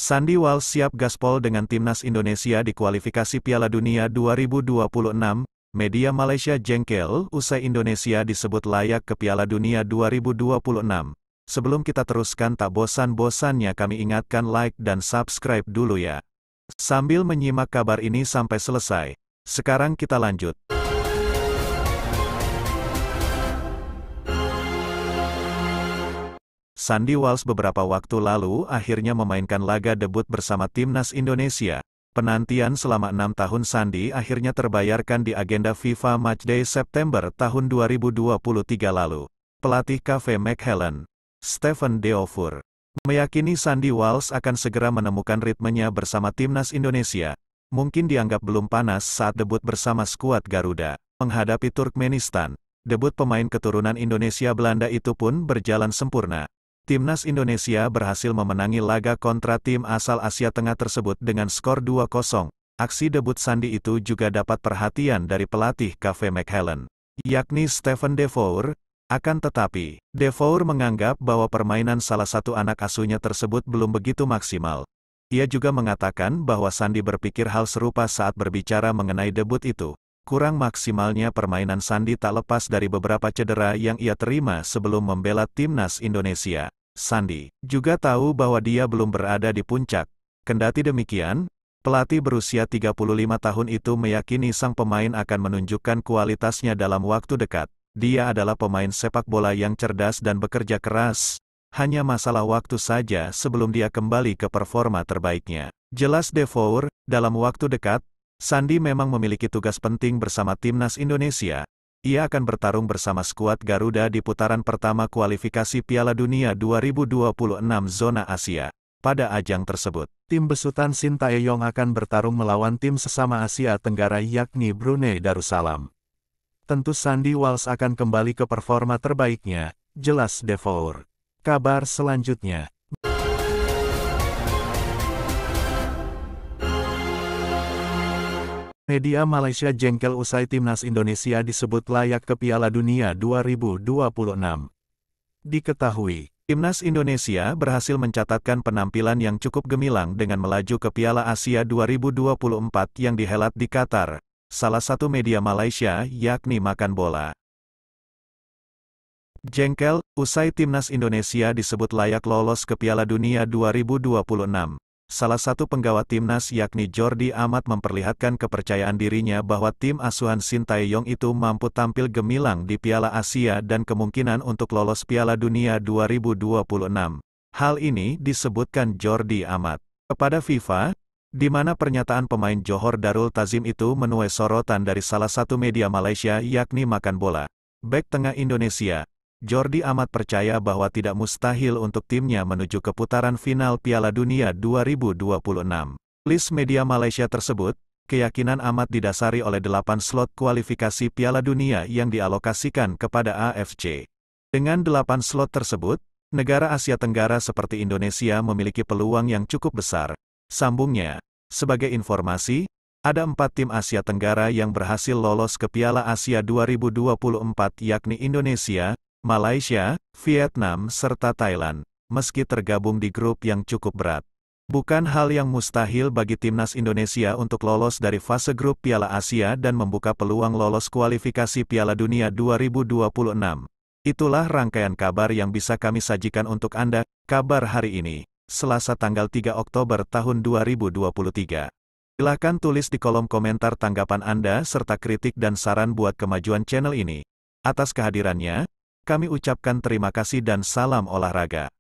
Sandy Walsh siap gaspol dengan timnas Indonesia di kualifikasi Piala Dunia 2026. Media Malaysia jengkel usai Indonesia disebut layak ke Piala Dunia 2026. Sebelum kita teruskan, tak bosan-bosannya kami ingatkan like dan subscribe dulu ya. Sambil menyimak kabar ini sampai selesai, sekarang kita lanjut. Sandy Walsh beberapa waktu lalu akhirnya memainkan laga debut bersama timnas Indonesia. Penantian selama 6 tahun Sandy akhirnya terbayarkan di agenda FIFA Matchday September tahun 2023 lalu. Pelatih KV Mechelen, Stephen Deofour, meyakini Sandy Walsh akan segera menemukan ritmenya bersama timnas Indonesia. Mungkin dianggap belum panas saat debut bersama skuad Garuda menghadapi Turkmenistan. Debut pemain keturunan Indonesia Belanda itu pun berjalan sempurna. Timnas Indonesia berhasil memenangi laga kontra tim asal Asia Tengah tersebut dengan skor 2-0. Aksi debut Sandy itu juga dapat perhatian dari pelatih KV Mechelen, yakni Stephen Deofour. Akan tetapi, Deofour menganggap bahwa permainan salah satu anak asuhnya tersebut belum begitu maksimal. Ia juga mengatakan bahwa Sandy berpikir hal serupa saat berbicara mengenai debut itu. Kurang maksimalnya permainan Sandy tak lepas dari beberapa cedera yang ia terima sebelum membela timnas Indonesia. Sandy juga tahu bahwa dia belum berada di puncak. Kendati demikian, pelatih berusia 35 tahun itu meyakini sang pemain akan menunjukkan kualitasnya dalam waktu dekat. Dia adalah pemain sepak bola yang cerdas dan bekerja keras. Hanya masalah waktu saja sebelum dia kembali ke performa terbaiknya. Jelas Deofour, dalam waktu dekat, Sandy memang memiliki tugas penting bersama timnas Indonesia. Ia akan bertarung bersama skuad Garuda di putaran pertama kualifikasi Piala Dunia 2026 zona Asia. Pada ajang tersebut, tim besutan Sintayong akan bertarung melawan tim sesama Asia Tenggara yakni Brunei Darussalam. Tentu Sandy Walsh akan kembali ke performa terbaiknya, jelas Deofour. Kabar selanjutnya. Media Malaysia jengkel usai timnas Indonesia disebut layak ke Piala Dunia 2026. Diketahui, timnas Indonesia berhasil mencatatkan penampilan yang cukup gemilang dengan melaju ke Piala Asia 2024 yang dihelat di Qatar. Salah satu media Malaysia, yakni Makan Bola, jengkel usai timnas Indonesia disebut layak lolos ke Piala Dunia 2026. Salah satu penggawa timnas yakni Jordi Amat memperlihatkan kepercayaan dirinya bahwa tim asuhan Sintayong itu mampu tampil gemilang di Piala Asia dan kemungkinan untuk lolos Piala Dunia 2026. Hal ini disebutkan Jordi Amat kepada FIFA, di mana pernyataan pemain Johor Darul Tazim itu menuai sorotan dari salah satu media Malaysia yakni Makan Bola. Bek tengah Indonesia, Jordi Amat percaya bahwa tidak mustahil untuk timnya menuju ke putaran final Piala Dunia 2026. List media Malaysia tersebut, keyakinan Amat didasari oleh 8 slot kualifikasi Piala Dunia yang dialokasikan kepada AFC. Dengan 8 slot tersebut, negara Asia Tenggara seperti Indonesia memiliki peluang yang cukup besar. Sambungnya, sebagai informasi, ada 4 tim Asia Tenggara yang berhasil lolos ke Piala Asia 2024 yakni Indonesia, Malaysia, Vietnam serta Thailand, meski tergabung di grup yang cukup berat. Bukan hal yang mustahil bagi timnas Indonesia untuk lolos dari fase grup Piala Asia dan membuka peluang lolos kualifikasi Piala Dunia 2026. Itulah rangkaian kabar yang bisa kami sajikan untuk Anda, kabar hari ini, Selasa tanggal 3 Oktober tahun 2023. Silakan tulis di kolom komentar tanggapan Anda serta kritik dan saran buat kemajuan channel ini. Atas kehadirannya, kami ucapkan terima kasih dan salam olahraga.